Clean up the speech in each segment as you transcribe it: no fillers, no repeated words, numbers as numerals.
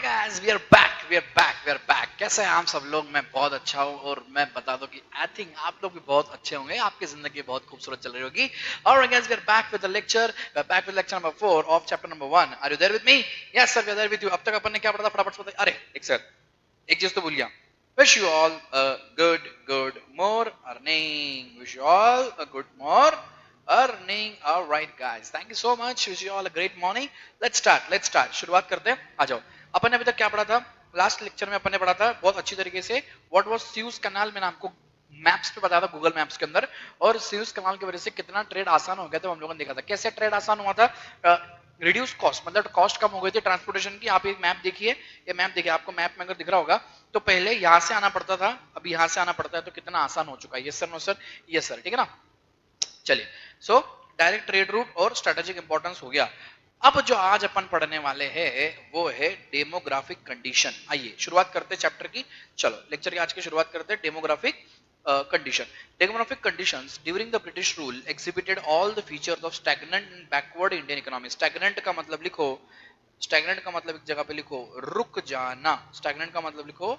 Alright guys, we are back. कैसे हैं आप सब लोग? मैं बहुत अच्छा हूँ और मैं बता दूं कि I think आप लोग भी बहुत अच्छे होंगे. आपकी जिंदगी बहुत खूबसूरत चल रही होगी. Alright guys, we are back with the lecture. We are back with lecture number 4 of chapter number 1. Are you there with me? Yes sir, we are there with you. अब तक अपन ने क्या पढ़ा था? फटाफट से बताइए. अरे एक सर, एक चीज तो भूल गया. Wish you all a good more earning. Wish you all a good more earning. All right guys, thank you so much. Wish you all a great morning. Let's start. शुरुआत करते हैं. आ जाओ. अपन ने अभी तक क्या पढ़ा था? लास्ट लेक्चर में अपन ने पढ़ा था बहुत अच्छी तरीके से व्हाट वाज स्यूज कनाल. मैंने आपको मैप्स पे बताया था, गूगल मैप्स के अंदर, और स्यूज कनाल की वजह से कितना ट्रेड आसान हो गया था. हम लोगों ने देखा था कैसे ट्रेड आसान हुआ था. रिड्यूस कॉस्ट, मतलब कॉस्ट कम हो गई थी ट्रांसपोर्टेशन की. आप एक मैप देखिए, ये मैप देखिए, आपको मैप में अगर दिख रहा होगा तो पहले यहां से आना पड़ता था, अभी यहां से आना पड़ता है. तो कितना आसान हो चुका है. Yes sir, no sir, yes sir, ठीक है ना. चलिए, सो डायरेक्ट ट्रेड रूट और स्ट्रेटेजिक इंपॉर्टेंस हो गया. अब जो आज अपन पढ़ने वाले हैं वो है डेमोग्राफिक कंडीशन. आइए शुरुआत करते हैं चैप्टर की. चलो लेक्चर की आज की शुरुआत करते हैं. Demographic condition. Demographic conditions during the British rule exhibited all the features of stagnant and backward Indian economy. Stagnant का मतलब लिखो, stagnant का मतलब एक जगह पे लिखो रुक जाना. stagnant का मतलब लिखो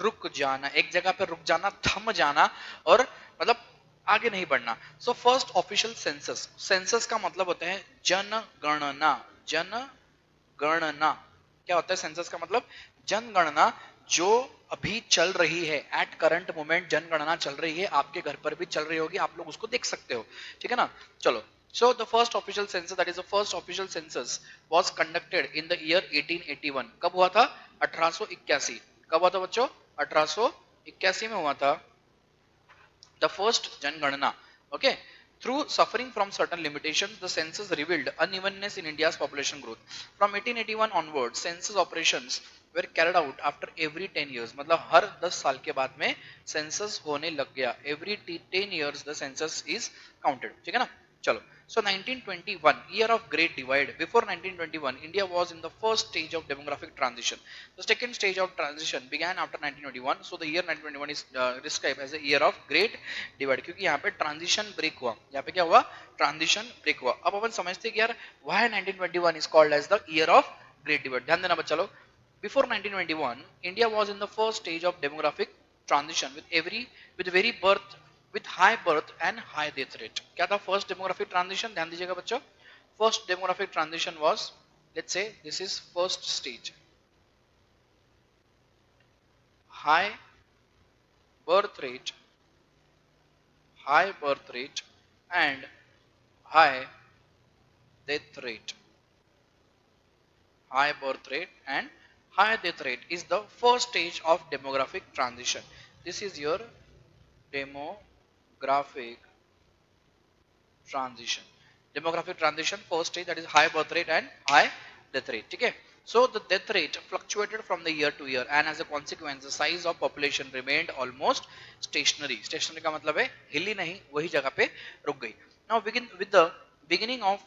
रुक जाना, एक जगह पे रुक जाना, थम जाना, और मतलब आगे नहीं बढ़ना. So first official census. Census का मतलब होता है जनगणना. जनगणना क्या होता है? सेंसस का मतलब जनगणना, जो अभी चल रही है. एट करंट मोमेंट जनगणना चल रही है. आपके घर पर भी चल रही होगी, आप लोग उसको देख सकते हो, ठीक है ना. चलो, so the first official census, that is the first official census was conducted in the year 1881. कब हुआ था? 1881. कब हुआ था बच्चों? 1881 में हुआ था the first जनगणना. Okay, through suffering from certain limitations, the census revealed unevenness in India's population growth. From 1881 onwards, census operations were carried out after every 10 years. मतलब हर 10 साल के बाद में census होने लग गया. Every 10 years the census is counted. ठीक है ना. चलो, so 1921, year of great divide. Before 1921, India was in the first stage of demographic transition. The second stage of transition began after 1921. So the year 1921 is described as a year of great divide, क्योंकि यहाँ पे transition break हुआ. यहाँ पे क्या हुआ? Transition break हुआ. अब अपन समझते कि यार why 1921 is called as the year of great divide. ध्यान देना बच्चा लोग. Before 1921, India was in the first stage of demographic transition with very birth with high birth and high death rate. क्या था first demographic transition? ध्यान दीजिएगा बच्चों. First demographic transition was, let's say this is first stage, high birth rate, and high death rate. High birth rate and high death rate is the first stage of demographic transition. This is your demographic transition. Demographic transition first stage, that is high birth rate and high death rate. ठीक है. So the death rate fluctuated from the year to year, and as a consequence the size of population remained almost stationary. Stationary का मतलब है हिली नहीं, वही जगह पे रुक गई. Now begin with the beginning of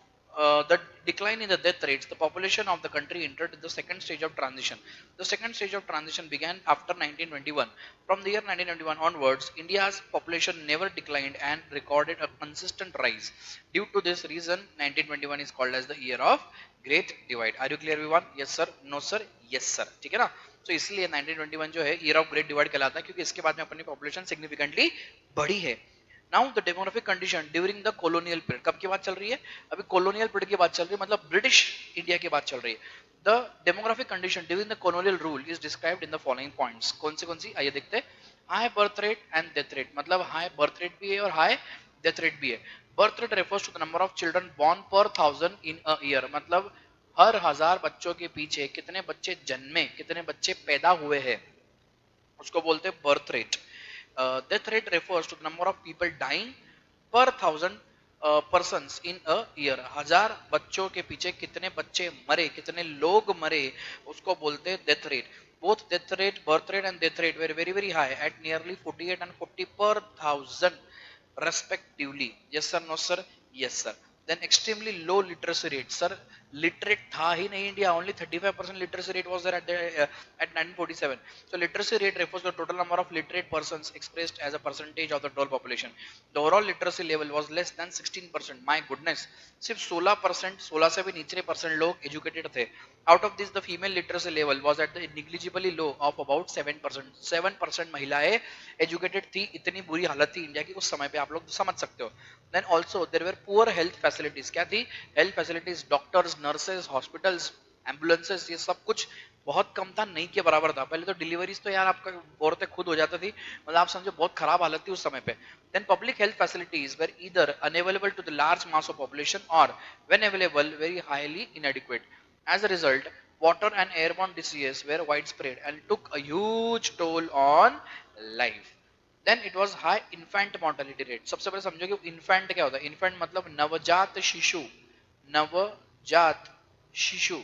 the decline in the death rates, the population of the country entered the second stage of transition. The second stage of transition began after 1921. From the year 1921 onwards, India's population never declined and recorded a consistent rise. Due to this reason, 1921 is called as the year of Great Divide. Are you clear everyone? Yes sir, no sir, yes sir. ठीक है ना. तो इसलिए 1921 जो है year of Great Divide कहलाता है, क्योंकि इसके बाद में अपनी population significantly बढ़ी है. Now the demographic condition during the colonial period. कब की बात चल रही है? अभी कॉलोनियल पीरियड की बात चल रही है, मतलब ब्रिटिश इंडिया की बात चल रही है. The demographic condition during the colonial rule is described in the following points. कौन सी? आइए देखते हैं. High birth rate and death rate, मतलब हाई बर्थ रेट भी है और हाई डेथ रेट भी है. Birth rate refers to the number of children born per 1000 in a year, मतलब हर 1000 बच्चों के पीछे कितने बच्चे जन्मे, कितने बच्चे पैदा हुए हैं, उसको बोलते हैं birth rate. Death rate refers to the number of people dying per 1000 persons in a year. 1000 बच्चों के पीछे कितने बच्चे मरे, कितने लोग मरे, उसको बोलते हैं death rate. Both death rate, birth rate and death rate were very high at nearly 48 and 40 per 1000 respectively. Yes sir, no sir, yes sir. Then extremely low literacy rate. Sir, literate था ही नहीं India. Only 35% literacy rate was there at 1947. So literacy rate refers to the total number of literate persons expressed as a percentage of the total population. The overall literacy level was less than 16%. My goodness, सिर्फ 16%, 16 से भी नीचे percent लोग educated थे. Out of this, the female literacy level was at the negligibly low of about 7%. 7% महिलाएं educated थी. इतनी बुरी हालत थी इंडिया की उस समय पे, आप लोग समझ सकते हो. Then also there were poor health facilities. क्या थी? Health facilities, doctors, nurses, hospitals, ambulances, ये सब कुछ बहुत कम था, नहीं के बराबर था. पहले तो डिलीवरीज तो यार आपका औरतें खुद हो जाती थी, मतलब आप समझो बहुत खराब हालत थी उस समय पे. Then public health facilities were either unavailable to the large mass of population और when available very highly inadequate. As a result water and airborne diseases were widespread and took a huge toll on life. Then it was high infant mortality rate. सबसे पहले समझो कि infant क्या होता है. infant मतलब नवजात शिशु. नवजात शिशु.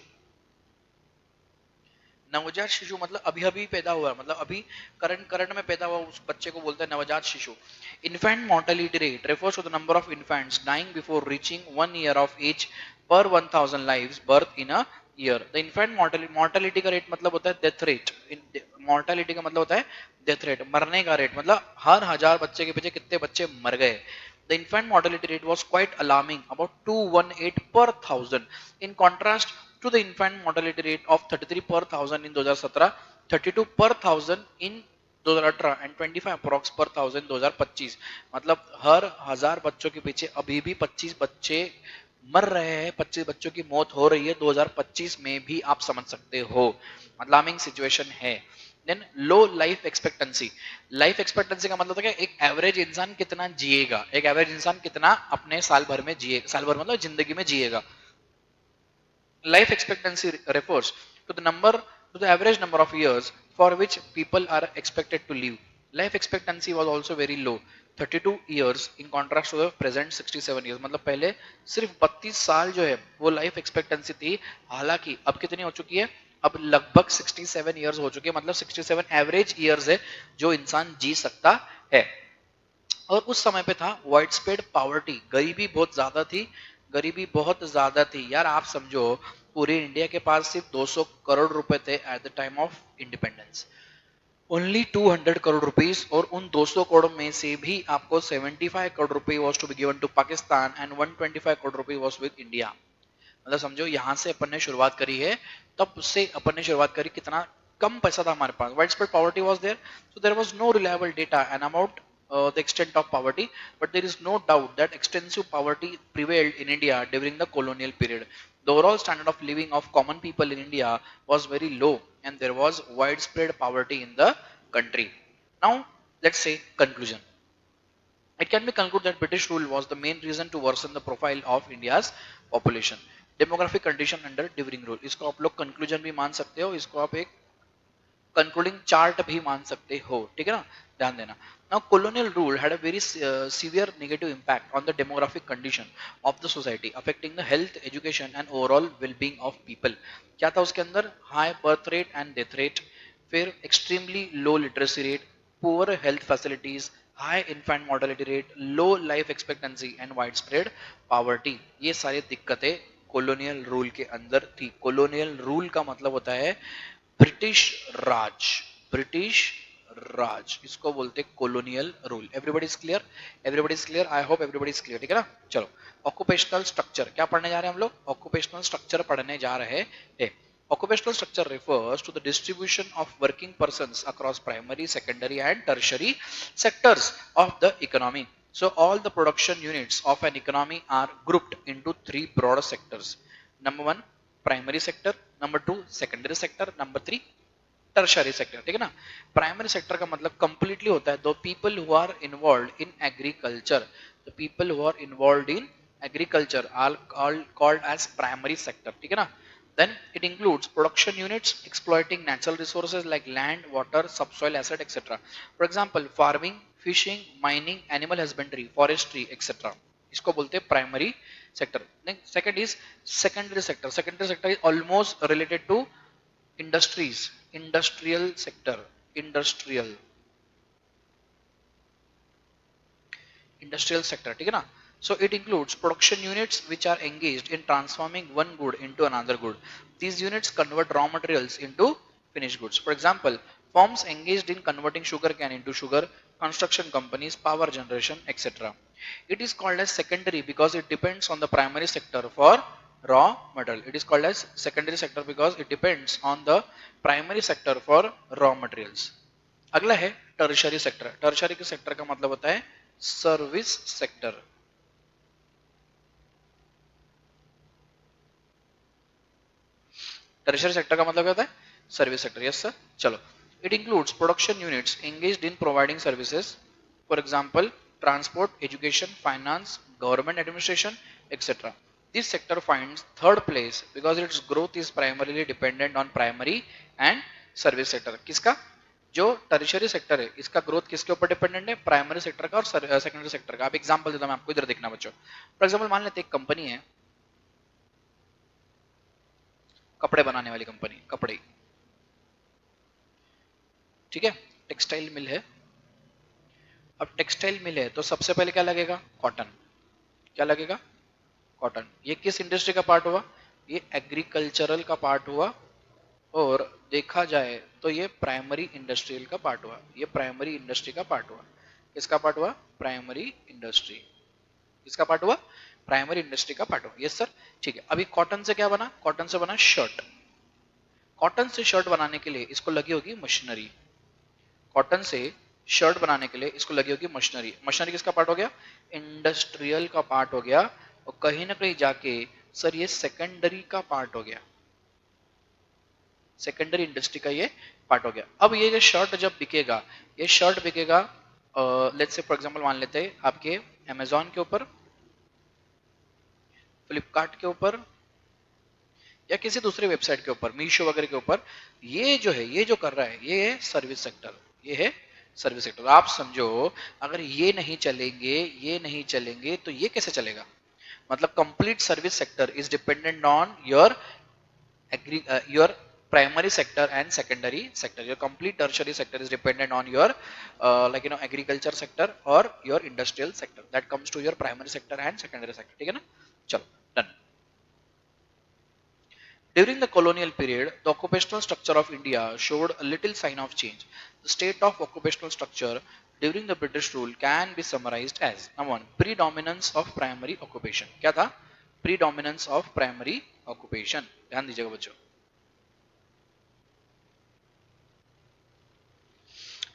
नवजात शिशु मतलब अभी अभी पैदा हुआ, मतलब अभी करंट करंट में पैदा हुआ उस बच्चे को बोलते हैं नवजात शिशु. Infant mortality rate refers to the number of infants dying before reaching 1 year of age per 1000 lives birth in a year. The infant mortality का रेट मतलब होता है डेथ रेट. मोर्टेलिटी का मतलब होता है डेथ रेट, मरने का रेट, मतलब हर 1000 बच्चे के पीछे कितने बच्चे मर गए. The infant mortality rate was quite alarming, about 218 per thousand. In contrast to the infant mortality rate of 33 per thousand in 2017, 32 per thousand in 2018 and 25 approx per thousand 2025. मतलब हर 1000 बच्चों के पीछे अभी भी 25 बच्चे मर रहे हैं. 25 बच्चों की मौत हो रही है 2025 में भी, आप समझ सकते हो. अलार्मिंग सिचुएशन है. Then low life expectancy. Life expectancy का मतलब है कि एक एवरेज इंसान कितना जिएगा, एक एवरेज इंसान कितना अपने साल भर में जिएगा, साल भर मतलब जिंदगी में जिएगा. Life expectancy refers to the number to the average number of years for which people are expected to live. Life expectancy was also very low, 32 years in contrast to the present 67 years. मतलब पहले सिर्फ 32 साल जो है वो life expectancy थी, हालांकि अब कितनी हो चुकी है, अब लगभग 67 इयर्स हो चुके हैं. मतलब 67 एवरेज इयर्स है जो इंसान जी सकता है. और उस समय पे था वाइड स्प्रेड पॉवर्टी, गरीबी बहुत ज्यादा थी. गरीबी बहुत ज्यादा थी यार, आप समझो पूरे इंडिया के पास सिर्फ 200 करोड़ रुपए थे at the time of independence. Only 200 crore rupees, और उन 200 करोड़ में से भी आपको 75 करोड़ रुपए was to be given to Pakistan and 125 crore रुपए वॉज विद इंडिया. मतलब समझो यहाँ से अपन ने शुरुआत करी है, तब से अपन ने शुरुआत करी, कितना कम पैसा था हमारे पास. Widespread poverty was there, so there was no reliable data and about the extent of poverty, but there is no doubt that extensive poverty prevailed in India during the colonial period. The overall standard of living of common people in India was very low and there was widespread poverty in the country. Now let's say conclusion. It can be concluded that British rule was the main reason to worsen the profile of India's population. Demographic condition under during rule. इसको आप लोग conclusion भी मान सकते हो, इसको आप एक concluding chart भी मान सकते हो, ठीक है ना, ध्यान देना. Now colonial rule had a very severe negative impact on the demographic condition of the society, affecting the health, education and overall well-being of people. क्या था उसके अंदर? High birth rate and death rate, फिर extremely low literacy rate, poor health facilities, high infant mortality rate, low life expectancy and widespread poverty. ये सारी दिक्कतें colonial rule के अंदर थी. colonial rule का मतलब होता है ब्रिटिश राज. ब्रिटिश राज, इसको बोलते colonial rule. Everybody is clear? Everybody is clear? I hope everybody is clear, ठीक है ना. चलो ऑक्यूपेशनल स्ट्रक्चर क्या पढ़ने जा रहे हैं हम लोग? ऑक्यूपेशनल स्ट्रक्चर पढ़ने जा रहे हैं. Occupational structure refers to the distribution of working persons across primary, secondary and tertiary sectors of the economy. So all the production units of an economy are grouped into three broad sectors. Number one, primary sector. Number two, secondary sector. Number three, tertiary sector. ठीक है ना. Primary sector का मतलब completely होता है दो people who are involve in agriculture. The people who are involve in agriculture are called as primary sector, ठीक है ना. Then it includes production units exploiting natural resources like land, water, subsoil asset, etc. For example, farming, fishing, mining, animal husbandry, forestry, etc. इसको बोलते हैं primary sector. Second is secondary sector. Secondary sector is almost related to industries. Industrial sector. Industrial sector, ठीक है ना. So it includes production units which are engaged in transforming one good into another good. These units convert raw materials into finished goods. For example, firms engaged in converting sugar cane into sugar, construction companies, power generation, etc. It is called as secondary because it depends on the primary sector for raw material. It is called as secondary sector because it depends on the primary sector for raw materials. अगला है tertiary sector. Tertiary के sector का मतलब होता है service sector. Tertiary sector का मतलब क्या होता है? Service sector. Yes sir. चलो. It includes production units engaged in providing services. For example transport, education, finance, government administration, etcetera. This sector finds third place because its growth is primarily dependent on primary and service sector. किसका? जो tertiary sector है इसका growth किसके ऊपर dependent है? Primary sector का और secondary sector का. आप एग्जांपल देता हूं मैं आपको, इधर देखना बच्चों. फॉर एग्जांपल मान लेते एक कंपनी है, कपड़े बनाने वाली कंपनी, कपड़े, ठीक है, टेक्सटाइल मिल है. अब टेक्सटाइल मिल है तो सबसे पहले क्या लगेगा? कॉटन. क्या लगेगा? कॉटन. ये किस इंडस्ट्री का पार्ट हुआ? ये एग्रीकल्चरल का पार्ट हुआ. और देखा जाए तो ये प्राइमरी इंडस्ट्रियल का पार्ट हुआ. ये प्राइमरी इंडस्ट्री का पार्ट हुआ. किसका पार्ट हुआ? Primary industry. किसका पार्ट हुआ? प्राइमरी इंडस्ट्री का पार्ट हुआ. Yes sir. ठीक है. अभी कॉटन से क्या बना? कॉटन से बना शर्ट. कॉटन से शर्ट बनाने के लिए इसको लगी होगी मशीनरी. कॉटन से शर्ट बनाने के लिए इसको लगी होगी मशीनरी. मशीनरी किसका पार्ट हो गया? इंडस्ट्रियल का पार्ट हो गया. और कहीं ना कहीं जाके सर ये सेकेंडरी का पार्ट हो गया. सेकेंडरी इंडस्ट्री का ये पार्ट हो गया. अब ये जो शर्ट जब बिकेगा, ये शर्ट बिकेगा लेट्स से फॉर एग्जांपल मान लेते हैं आपके अमेजोन के ऊपर, फ्लिपकार्ट के ऊपर, या किसी दूसरे वेबसाइट के ऊपर, मीशो वगैरह के ऊपर. ये जो है, ये जो कर रहा है, ये है सर्विस सेक्टर. ये है सर्विस सेक्टर. आप समझो अगर ये नहीं चलेंगे, ये नहीं चलेंगे तो ये कैसे चलेगा? मतलब complete service sector is dependent on your your primary sector and secondary sector. Your complete tertiary sector is dependent on your agriculture sector or your industrial sector. That comes to your primary sector and secondary sector. ठीक है ना? चलो done. During the colonial period, the occupational structure of India showed a little sign of change. The state of occupational structure during the British rule can be summarized as number one, predominance of primary occupation. क्या था? Predominance of primary occupation. ध्यान दीजिएगा बच्चों.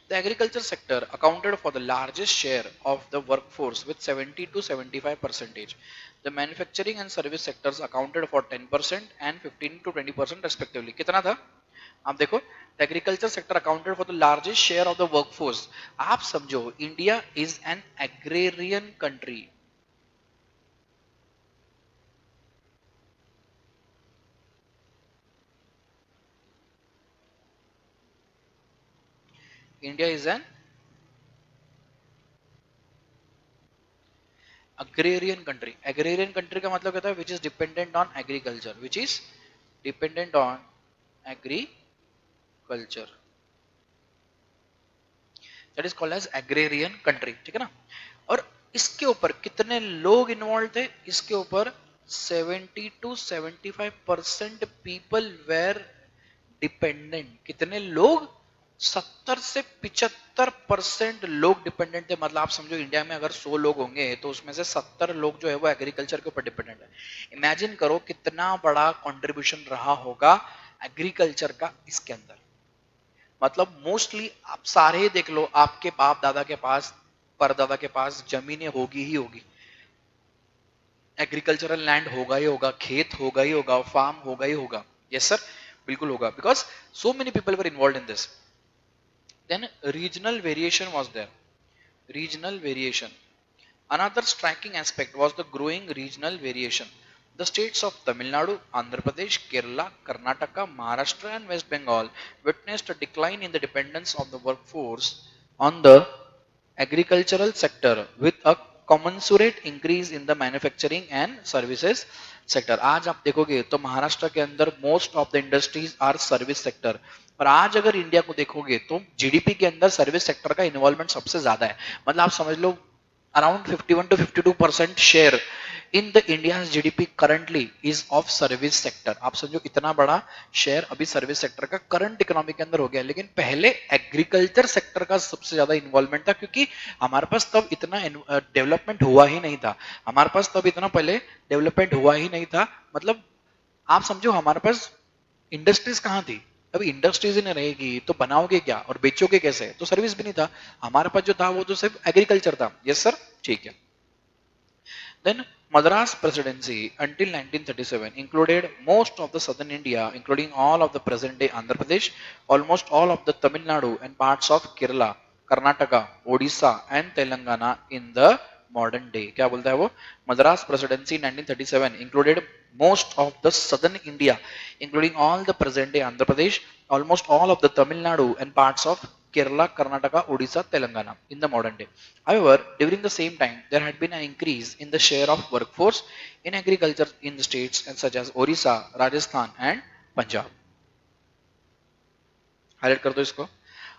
The agriculture sector accounted for the largest share of the workforce with 70 to 75%. The manufacturing and service sectors accounted for 10% and 15 to 20% respectively. कितना था? आप देखो, the agriculture sector accounted for the largest share of the workforce. आप समझो, India is an agrarian country. India is an agrarian country. Agrarian country का मतलब क्या था? Which is dependent on agriculture. Which is dependent on agriculture. That is called as agrarian country. ठीक है ना? और इसके ऊपर कितने लोग इन्वॉल्व थे? इसके ऊपर 70 to 75% people were dependent. कितने लोग? 70 से 75% लोग डिपेंडेंट थे. मतलब आप समझो इंडिया में अगर 100 लोग होंगे तो उसमें से 70 लोग जो है वो एग्रीकल्चर के ऊपर डिपेंडेंट है. इमेजिन करो कितना बड़ा कंट्रीब्यूशन रहा होगा एग्रीकल्चर का इसके अंदर. मतलब मोस्टली आप सारे देख लो, आपके बाप दादा के पास, परदादा के पास जमीनें होगी ही होगी. एग्रीकल्चरल लैंड होगा ही होगा, खेत होगा ही होगा, फार्म होगा ही होगा. यस सर, बिल्कुल होगा. Because so many people were involve in this. Then regional variation was there. Regional variation. Another striking aspect was the growing regional variation. The states of Tamil Nadu, Andhra Pradesh, Kerala, Karnataka, Maharashtra and West Bengal witnessed a decline in the dependence of the workforce on the agricultural sector with a commensurate increase in the manufacturing and services sector. आज आप देखोगे तो महाराष्ट्र के अंदर most of the industries are service sector. और आज अगर India को देखोगे तो जीडीपी के अंदर सर्विस सेक्टर का इन्वॉल्वमेंट सबसे ज्यादा है. मतलब आप समझ लो around 51 to 52% share in the India's GDP currently is of service sector. आप समझो इतना बड़ा शेयर अभी सर्विस सेक्टर का करंट इकोनॉमी के अंदर हो गया, लेकिन पहले एग्रीकल्चर सेक्टर का सबसे ज्यादा इन्वॉल्वमेंट था, क्योंकि हमारे पास तब इतना डेवलपमेंट हुआ ही नहीं था। हमारे पास तब इतना पहले डेवलपमेंट हुआ ही नहीं था, मतलब आप समझो हमारे पास इंडस्ट्रीज कहाँ थी? अभी इंडस्ट्रीज ही नहीं रहेगी तो बनाओगे क्या और बेचोगे कैसे? तो सर्विस भी नहीं था हमारे पास, जो था वो तो सिर्फ एग्रीकल्चर था। यस सर, ठीक है। Then Madras Presidency until 1937 included most of the southern India, including all of the present-day Andhra Pradesh, almost all of the Tamil Nadu and parts of Kerala, Karnataka, Odisha and Telangana in the modern day. क्या बोलता है वो? Madras Presidency 1937 included most of the southern India, including all the present-day Andhra Pradesh, almost all of the Tamil Nadu and parts of Kerala, Karnataka, Odisha, Telangana in the modern day. However, during the same time, there had been an increase in the share of workforce in agriculture in the states such as Orissa, Rajasthan and Punjab. Highlight कर दो इसको।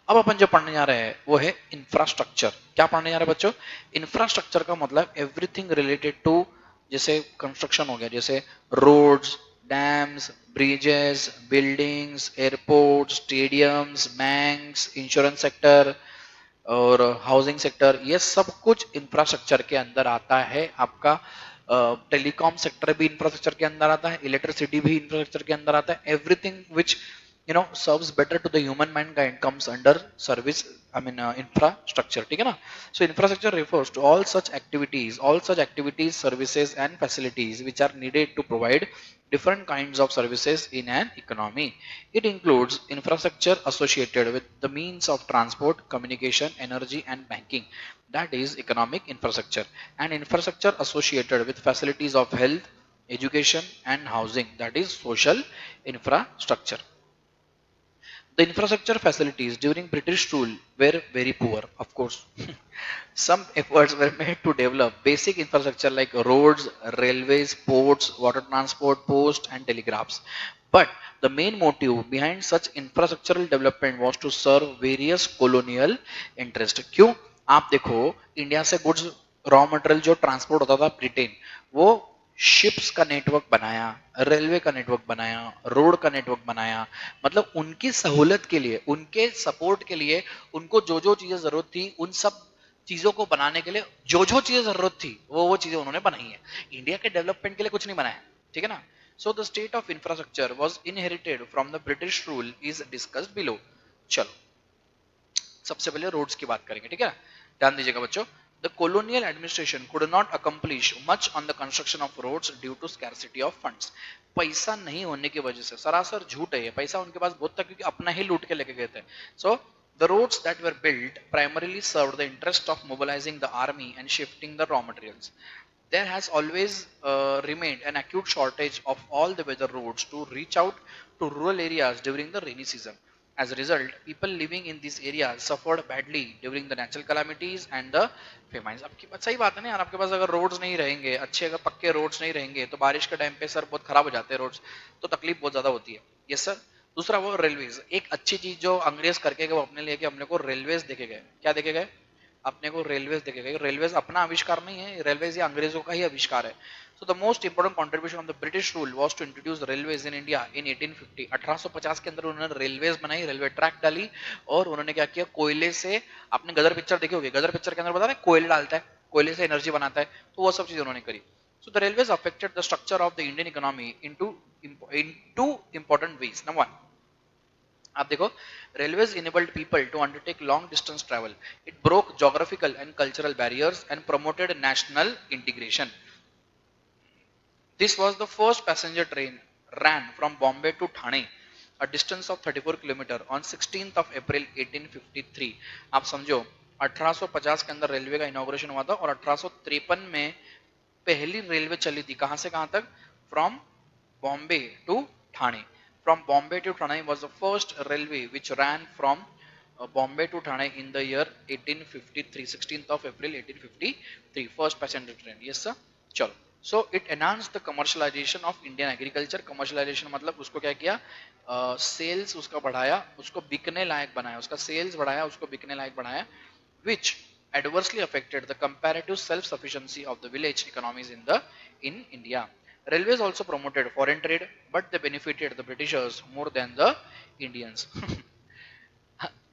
अब अपन जो पढ़ने जा रहे हैं वो है इंफ्रास्ट्रक्चर। क्या पढ़ने जा रहे हैं बच्चों? इंफ्रास्ट्रक्चर का मतलब एवरीथिंग रिलेटेड टू, जैसे कंस्ट्रक्शन हो गया, जैसे roads, dams, bridges, buildings, airport, stadiums, banks, insurance sector और हाउसिंग सेक्टर, ये सब कुछ इंफ्रास्ट्रक्चर के अंदर आता है। आपका टेलीकॉम सेक्टर भी इंफ्रास्ट्रक्चर के अंदर आता है, इलेक्ट्रिसिटी भी इंफ्रास्ट्रक्चर के अंदर आता है। Everything which serves better to the human mankind comes under service, infrastructure, ठीक है ना? So infrastructure refers to all such activities, services and facilities which are needed to provide different kinds of services in an economy. It includes infrastructure associated with the means of transport, communication, energy and banking, that is economic infrastructure, and infrastructure associated with facilities of health, education and housing, that is social infrastructure. The infrastructure facilities during British rule were very poor, of course. Some efforts were made to develop basic infrastructure like roads, railways, ports, water transport, post and telegraphs. But the main motive behind such infrastructural development was to serve various colonial interests. क्यों? आप देखो, India से goods, raw material जो transport होता था Britain, वो ships का network बनाया, रेलवे का नेटवर्क बनाया, रोड का नेटवर्क बनाया। मतलब उनकी सहूलत के लिए, उनके सपोर्ट के लिए, उनको जो जो चीजें जरूरत थी, उन सब चीजों को बनाने के लिए जो जो चीजें जरूरत थी वो चीजें उन्होंने बनाई है। इंडिया के डेवलपमेंट के लिए कुछ नहीं बनाया, ठीक है ना? So the state of infrastructure was inherited from the British rule is discussed below. चलो सबसे पहले रोड्स की बात करेंगे, ठीक है? ध्यान दीजिएगा बच्चों। The colonial administration could not accomplish much on the construction of roads due to scarcity of funds. पैसा नहीं होने की वजह से, सरासर झूठ है ये, पैसा उनके पास बहुत था क्योंकि अपना ही लूट के लेके गए थे। So the roads that were built primarily served the interest of mobilizing the army and shifting the raw materials. There has always remained an acute shortage of all the weather roads to reach out to rural areas during the rainy season. As a result, people living in these areas suffered badly during the natural calamities and the famines. आपकी बात सही बात है ना यार, आपके पास अगर roads नहीं रहेंगे अच्छे, अगर पक्के रोड्स नहीं रहेंगे तो बारिश के टाइम पे सर बहुत खराब हो जाते हैं रोड्स, तो तकलीफ बहुत ज्यादा होती है। Yes sir. दूसरा वो रेलवेज, एक अच्छी चीज जो अंग्रेज करके गए वो अपने लिए कि अपने को रेलवेज देके गए। क्या देके गए? अपने को रेलवेज देके गए। रेलवेज अपना आविष्कार नहीं है, रेलवेज ये अंग्रेजों का ही आविष्कार है। So the most important contribution of the British rule was to introduce railways in India in 1850. 1850 के अंदर उन्होंने रेलवेज बनाई, रेलवे ट्रैक डाली, और उन्होंने क्या किया, कोयले से, आपने गदर पिक्चर देखी होगी, गदर पिक्चर के अंदर बता रहे कोयले डालता है, कोयले से एनर्जी बनाता है, तो वो सब चीजें उन्होंने करी। So the railways affected the structure of the Indian economy in two important ways. Number one, आप देखो, railways enabled people to undertake long distance travel. It broke geographical and cultural barriers and promoted national integration. This was the first passenger train ran from Bombay to Thane, a distance of 34 km on 16th of April 1853. आप समझो 1850 के अंदर railway का inauguration हुआ था और 1853 में पहली रेलवे चली थी। कहां से कहां तक? From Bombay to Thane. From Bombay to Thane was the first railway which ran from Bombay to Thane in the year 1853, 16th of April 1853, first passenger train. Yes sir. चलो, so it enhanced the commercialization of Indian agriculture. Commercialization मतलब उसको क्या किया, sales उसका बढ़ाया, उसको बिकने लायक बनाया, उसका सेल्स बढ़ाया, उसको बिकने लायक बनाया, which adversely affected the comparative self-sufficiency of the village economies in India. Railways also promoted foreign trade, but they benefited the Britishers more than the Indians.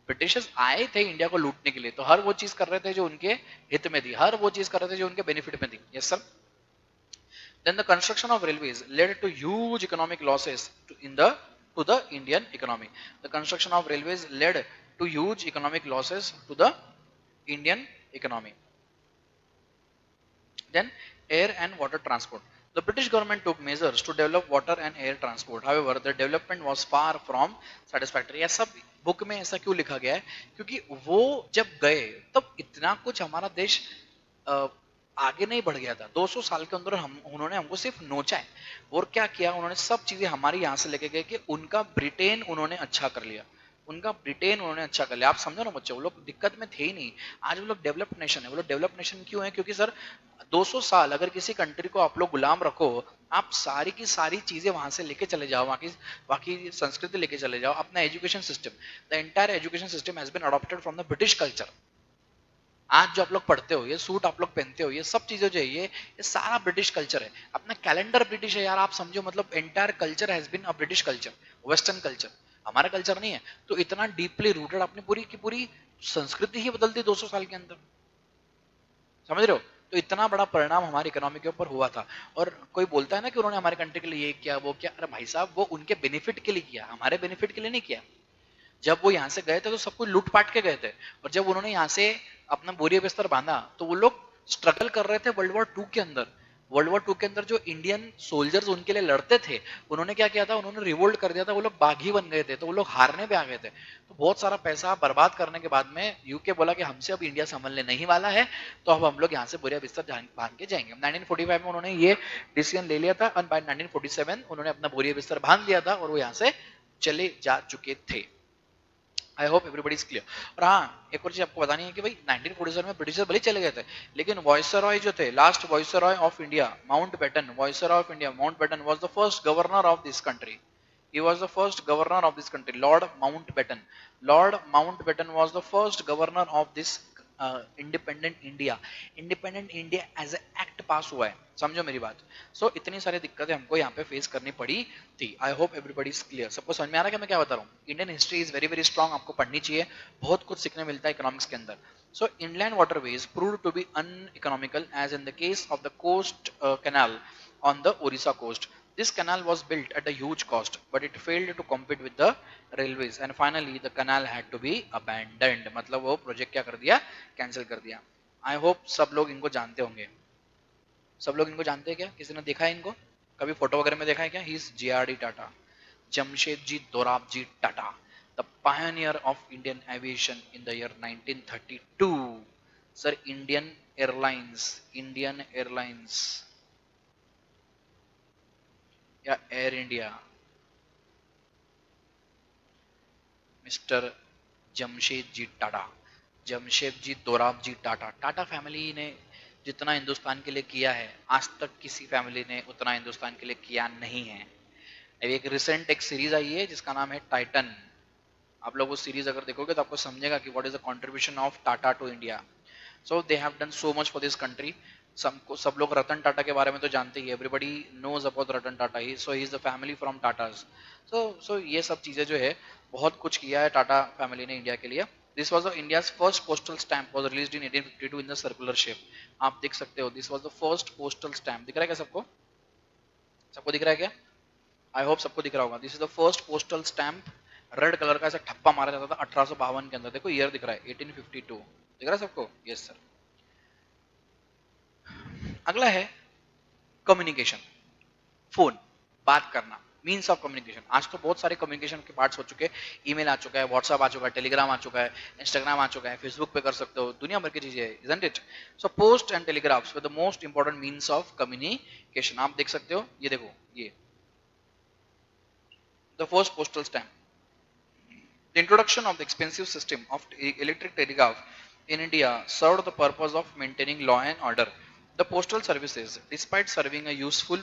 Britishers आए थे इंडिया को लूटने के लिए, तो हर वो चीज कर रहे थे जो उनके हित में थी, हर वो चीज कर रहे थे जो उनके बेनिफिट में थी. Yes sir. Then the construction of railways led to huge economic losses to the Indian economy. The construction of railways led to huge economic losses to the Indian economy. Then air and water transport. The British government took measures to develop water and air transport. However, the development was far from satisfactory. यह सब book में ऐसा क्यों लिखा गया है? क्योंकि वो जब गए तब इतना कुछ हमारा देश आगे नहीं बढ़ गया था. 200 साल के अंदर हम उन्होंने हमको सिर्फ नोचा है. और क्या किया उन्होंने? सब चीजें हमारी यहाँ से लेके गए कि उनका ब्रिटेन उन्होंने अच्छा कर लिया, उनका ब्रिटेन उन्होंने अच्छा कर लिया. आप समझो ना बच्चों, वो लोग दिक्कत में थे ही नहीं. आज वो लोग डेवलप्ड नेशन है. वो लोग डेवलप्ड नेशन क्यों है? क्योंकि सर 200 साल अगर किसी कंट्री को आप लोग गुलाम रखो, आप सारी की सारी चीजें वहां से लेके चले जाओ, वहां की संस्कृति लेके चले जाओ. अपना education system, the entire education system has been adopted from the British culture. आज जो आप लोग पढ़ते हो, ये सूट आप लोग पहनते हो, ये सब चीजें जो है ये सारा ब्रिटिश कल्चर है. अपना कैलेंडर ब्रिटिश है यार, आप समझो. मतलब entire culture has been a British culture, western culture. हमारा कल्चर नहीं है. तो इतना डीपली रूटेड, अपनी पूरी की पूरी संस्कृति ही बदल दी 200 साल के अंदर. समझ रहे हो? तो इतना बड़ा परिणाम हमारी इकोनॉमी के ऊपर हुआ था. और कोई बोलता है ना कि उन्होंने हमारे कंट्री के लिए ये किया वो किया. अरे भाई साहब, वो उनके बेनिफिट के लिए किया, हमारे बेनिफिट के लिए नहीं किया. जब वो यहाँ से गए थे तो सब कुछ लूट पाट के गए थे. और जब उन्होंने यहाँ से अपना बोरिया बिस्तर बांधा तो वो लोग स्ट्रगल कर रहे थे वर्ल्ड वॉर 2 के अंदर. वर्ल्ड वॉर 2 के अंदर जो इंडियन सोल्जर्स उनके लिए लड़ते थे, उन्होंने क्या किया था? उन्होंने रिवोल्ट कर दिया था. वो लोग बागी बन गए थे, तो वो लोग हारने पे आ गए थे. तो बहुत सारा पैसा बर्बाद करने के बाद में यूके बोला कि हमसे अब इंडिया संभलने नहीं वाला है, तो अब हम लोग यहाँ से बोरिया बिस्तर बांध के जाएंगे. 1945 में उन्होंने ये डिसीजन ले लिया था और बाय 1947 उन्होंने अपना बोरिया बिस्तर बांध लिया था और वो यहाँ से चले जा चुके थे. I hope everybody is clear. और हाँ, एक और चीज आपको बतानी है कि भाई 1947 में ब्रिटिशर भले चले गए थे, लेकिन वॉइसरॉय जो थे, last viceroy of India Mountbatten, viceroy of India Mountbatten was the first governor of this country. He was the first governor of this country, Lord Mountbatten. Lord Mountbatten was the first governor of this independent India. Independent India as a act pass हुआ है. समझो मेरी बात. So इतनी सारी दिक्कतें हमको यहाँ पे फेस करनी पड़ी थी. I hope everybody is clear. सबको समझ में आ रहा है कि मैं क्या बता रहा हूँ? Indian history is very very strong, आपको पढ़नी चाहिए, बहुत कुछ सीखने मिलता है इकोनॉमिक्स के अंदर. So inland waterways proved to be uneconomical as in the case of the coast canal on the Orissa coast. This canal was built at a huge cost, but it failed to compete with the railways and finally the canal had to be abandoned. मतलब वो project क्या कर दिया? Cancel कर दिया. I hope सब लोग इनको जानते होंगे. सब लोग इनको जानते हैं क्या? किसी ने देखा है इनको? कभी फोटो वगैरह में देखा है क्या? He is JRD Tata, Jamshedji Dorabji Tata, the pioneer of Indian aviation in the year 1932. Sir Indian airlines या Air India, mister Jamshedji Tata, Jamshedji Dorabji Tata. Tata family ने जितना हिंदुस्तान के लिए किया है, आज तक किसी फैमिली ने उतना हिंदुस्तान के लिए किया नहीं है. अभी एक रिसेंट एक सीरीज आई है जिसका नाम है टाइटन. आप लोग वो सीरीज अगर देखोगे तो आपको समझेगा कि what is the contribution of Tata to India. So they have done so much for this country. सब लोग रतन टाटा के बारे में तो जानते ही, everybody knows about Ratan Tata. He so he is the family from Tatas. So ये सब चीजें जो है बहुत कुछ किया है टाटा फैमिली ने इंडिया के लिए. This was the India's first postal stamp was released in 1852 in the circular shape. आप देख सकते हो, this was the first postal stamp. दिख रहा है क्या सबको? सबको दिख रहा है क्या? आई होप सबको दिख रहा होगा. This is the first postal stamp. Red colour का ऐसा ठप्पा मारा जाता था 1852 के अंदर. देखो ईयर दिख रहा है 1852. दिख रहा है सबको? Yes sir. अगला है कम्युनिकेशन. फोन, बात करना, मीन्स ऑफ कम्युनिकेशन. आज तो बहुत सारे कम्युनिकेशन के पार्ट्स हो चुके हैं. ईमेल आ चुका है, व्हाट्सएप आ चुका है, टेलीग्राम आ चुका है, इंस्टाग्राम आ चुका है, फेसबुक पे कर सकते हो, दुनिया भर की चीजें है, isn't it? So post and telegraphs were the most important means of communication. आप देख सकते हो, ये देखो, ये the first postal stamp. The introduction of the expensive system of electric telegraph in India served the purpose of maintaining law and order. The postal services, despite serving a useful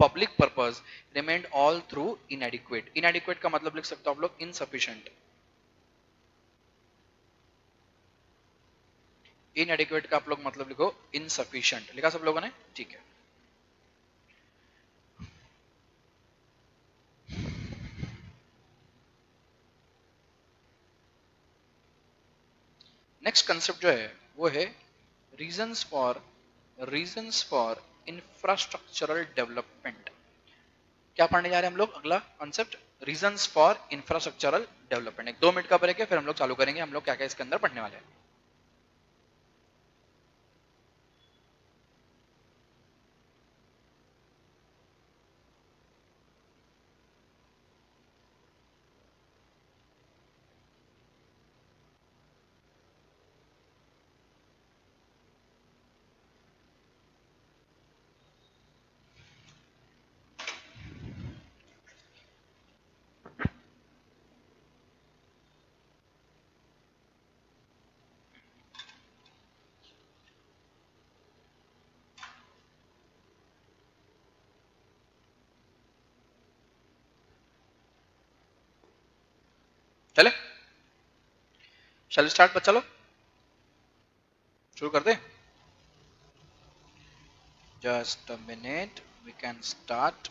public purpose, remained all through inadequate. Inadequate का मतलब लिख सकते हो आप लोग insufficient. इनएडिक्वेट का आप लोग मतलब लिखो इनसफिशिएंट, लिखा सब लोगों ने? ठीक है। नेक्स्ट कंसेप्ट जो है वो है रीजंस फॉर इंफ्रास्ट्रक्चरल डेवलपमेंट। क्या पढ़ने जा रहे हैं हम लोग? अगला concept reasons for infrastructural development. एक 2 मिनट का ब्रेक है, फिर हम लोग चालू करेंगे हम लोग क्या क्या इसके अंदर पढ़ने वाले हैं। चले चलो स्टार्ट बच्चा लोग, शुरू कर दे। Just a minute, we can start.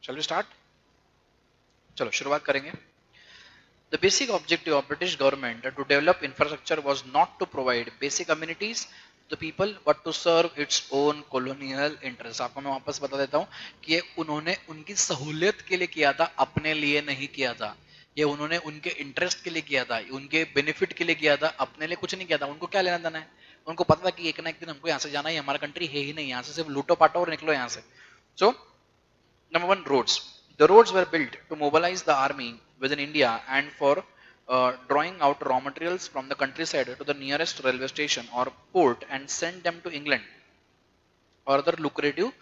चलो स्टार्ट, चलो शुरुआत करेंगे। The basic objective of British government to develop infrastructure was not to provide basic amenities to the people but to serve its own colonial interests। आपको मैं वापस बता देता हूँ कि ये उन्होंने उनकी सहूलियत के लिए किया था, अपने लिए नहीं किया था। ये उन्होंने उनके इंटरेस्ट के लिए किया था, उनके बेनिफिट के लिए किया था, अपने लिए कुछ नहीं किया था। उनको क्या लेना देना है? उनको पता था कि एक ना एक दिन हमको यहाँ से जाना है, हमारा कंट्री है ही नहीं, यहाँ से सिर्फ लूटो पाटो और निकलो यहाँ से। सो Number one, roads. The roads were built to mobilize the army within India and for drawing out raw materials from the countryside to the nearest railway station or port and send them to England और other lucrative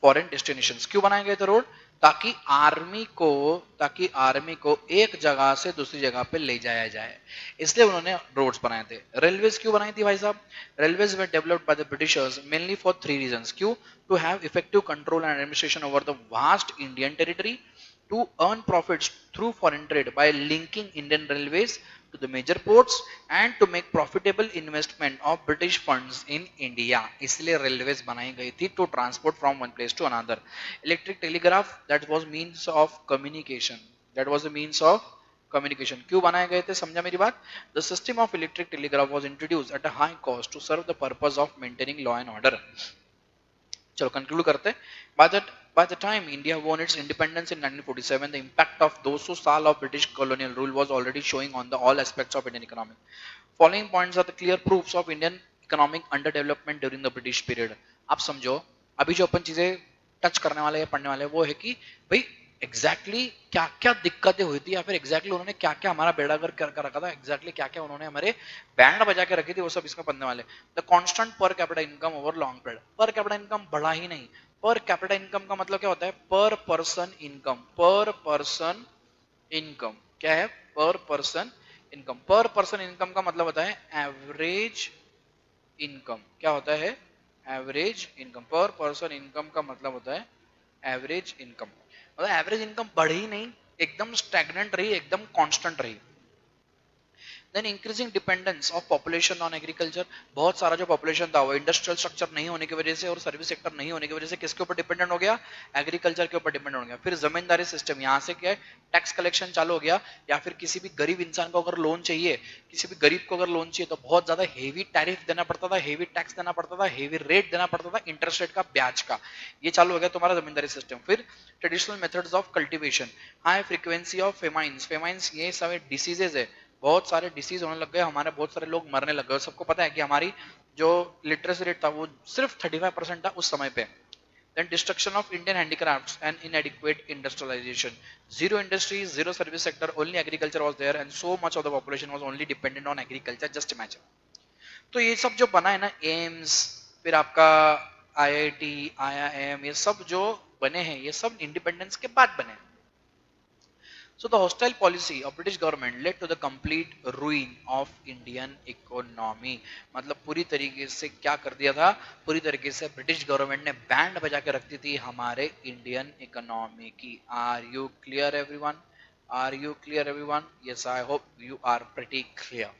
foreign destinations. क्यों बनाए गए थे road? ताकि army को एक जगह से दूसरी जगह पे ले जाया जाए, इसलिए उन्होंने रोड्स बनाए थे। रेलवेज क्यों बनाई थी भाई साहब? Railways were developed by the Britishers mainly for 3 reasons. क्यों? To have effective control and administration over the vast Indian territory, to earn profits through foreign trade by linking Indian railways to the major ports and to make profitable investment of British funds in India। इसलिए railways बनाई गई थी to transport from one place to another। Electric telegraph, that was means of communication, that was the means of communication। क्यों बनाए गए थे? समझा मेरी बात? The system of electric telegraph was introduced at a high cost to serve the purpose of maintaining law and order। चलो conclude करते हैं। By the time India won its independence in 1947, the impact of 200 साल of British colonial rule was already showing on the all aspects of Indian economy। Following points are the clear proofs of Indian economic underdevelopment during the British period। आप समझो, अभी जो अपन चीजें touch करने वाले हैं, पढ़ने वाले हैं, वो है कि भाई एग्जैक्टली क्या क्या दिक्कतें हुई थी, या फिर एग्जैक्टली उन्होंने क्या क्या हमारा बेड़ा गर्क कर रखा था, एग्जैक्टली क्या क्या उन्होंने हमारे बैंड बजा के रखी थी, वो सब इसमें पढ़ने वाले। The constant per capita income over long period. Per capita income बढ़ा ही नहीं। पर कैपिटा इनकम का मतलब क्या होता है? Per person income. Per person income क्या है? Per person income. Per person income का मतलब होता है एवरेज इनकम। क्या होता है? Average income. Per person income का मतलब होता है एवरेज इनकम। मतलब एवरेज इनकम बढ़ी नहीं, एकदम स्टैग्नेंट रही, एकदम कांस्टेंट रही। Then increasing dependence of population on agriculture, बहुत सारा जो पॉपुलेशन था वो इंडस्ट्रियल स्ट्रक्चर नहीं होने की वजह से और सर्विस सेक्टर नहीं होने की वजह से किसके ऊपर डिपेंडेंट हो गया, एग्रीकल्चर के ऊपर डिपेंडेंट हो गया। फिर जमींदारी सिस्टम, यहाँ से क्या है, टैक्स कलेक्शन चालू हो गया, या फिर किसी भी गरीब इंसान को अगर लोन चाहिए, किसी भी गरीब को अगर लोन चाहिए तो बहुत ज्यादा हेवी टैरिफ देना पड़ता था, हेवी टैक्स देना पड़ता था, हेवी रेट देना पड़ता था, इंटरेस्ट रेट का, ब्याज का, ये चालू हो गया तुम्हारा जमींदारी सिस्टम। फिर traditional methods of cultivation, high frequency of famines, famines ये सब डिसीजेज है, बहुत सारे डिसीज होने लग गए, हमारे बहुत सारे लोग मरने लग गए। सबको पता है कि हमारी जो लिटरेसी रेट था वो सिर्फ 35% था उस समय पे। Then destruction of Indian handicrafts and inadequate industrialization. Zero industries, zero service sector, only agriculture was there and so much of the population was only dependent on agriculture. Just imagine. तो ये सब जो बना है ना, एम्स, फिर आपका IIT, IIM, ये सब जो बने हैं ये सब इंडिपेंडेंस के बाद बने। So the hostile policy of British government led to the complete ruin of Indian economy. मतलब पूरी तरीके से क्या कर दिया था, पूरी तरीके से ब्रिटिश गवर्नमेंट ने बैंड बजा के रख दी थी हमारे इंडियन इकोनॉमी की। Are you clear everyone? Are you clear everyone? Yes, I hope you are pretty clear.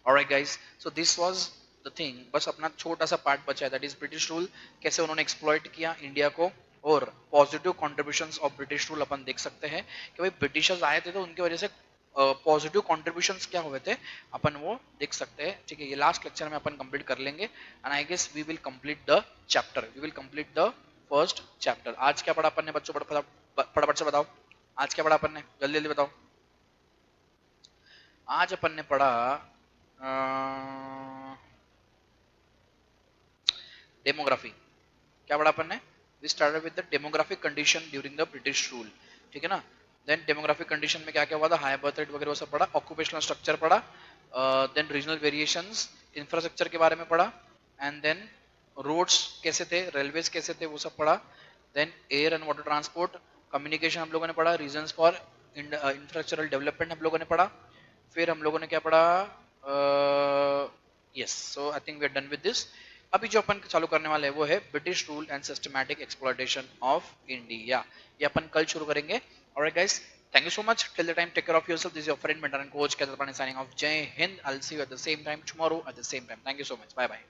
Alright guys, so this was the thing, बस अपना छोटा सा पार्ट बचा है, दैट इज ब्रिटिश रूल, कैसे उन्होंने एक्सप्लॉइट किया इंडिया को, और positive contributions of British rule अपन देख सकते हैं कि भाई ब्रिटिशर्स आए थे तो उनकी वजह से पॉजिटिव कॉन्ट्रीब्यूशंस क्या हुए थे, अपन वो देख सकते हैं। ठीक है, ये लास्ट लेक्चर में अपन कंप्लीट कर लेंगे and I guess we will complete the chapter, we will complete the first chapter. आज क्या पढ़ा अपन ने बच्चों, फटाफट से बताओ, आज क्या पढ़ा अपन ने, जल्दी जल्दी बताओ। आज अपन ने पढ़ा डेमोग्राफी। क्या पढ़ा अपन ने? We started with the demographic condition during the British rule, ठीक है ना। देन डेमोग्राफिक कंडीशन में क्या क्या हुआ था, हाई बर्थ रेट वगैरह वो सब पढ़ा, ऑक्यूपेशनल स्ट्रक्चर पढ़ा, देन रीजनल वेरिएशंस, इंफ्रास्ट्रक्चर के बारे में पढ़ा, एंड देन रोड्स कैसे थे, रेलवेज कैसे थे, वो सब पढ़ा। Then air and water transport, communication हम लोगों ने पढ़ा, रीजंस फॉर इंफ्रास्ट्रक्चरल डेवलपमेंट हम लोगों ने पढ़ा। फिर हम लोगों ने क्या पढ़ा, yes, so I think we are done with this. अभी जो अपन चालू करने वाले हैं वो है British rule and systematic exploitation of India, ये अपन कल शुरू करेंगे। Alright guys, thank you so much till the time, take care of yourself, this is your friend mentor and coach Kedar Pani signing off. Jai Hind, I'll see you at the same time tomorrow at the same time. Thank you so much, bye bye.